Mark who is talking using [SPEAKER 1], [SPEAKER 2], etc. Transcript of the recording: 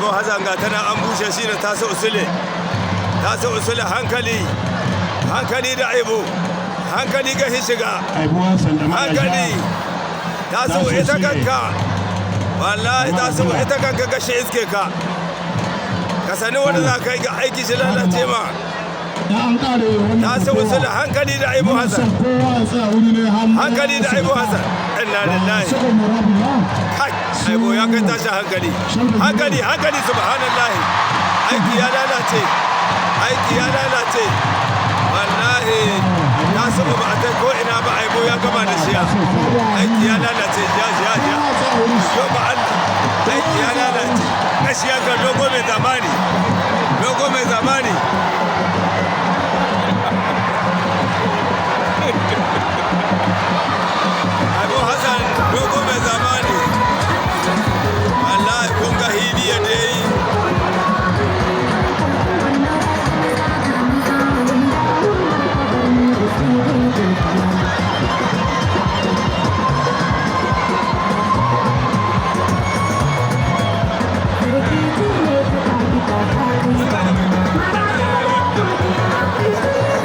[SPEAKER 1] aibo hazan ga tana an bushe shi da taso usule hankali da aibo hankali ga shiga hankali taso ita kanka wallahi taso ita kanka gashi iske ka sani wanda za ka yi ga aiki shi lalace ma taso usule hankali da aibo hazan inna lillahi kai aibo ya kai tashi hankali subhanallahi aiki ya lalace wallahi na saba ba a ta ko ina ba aibo ya gama da shiya aiki ya lalace ya yo ba Allah aiki ya lalace gaskiya ga dogo mai zamani aibo Hassan dogo mai zamani wallahi kun ga hidiya dai
[SPEAKER 2] Thank you.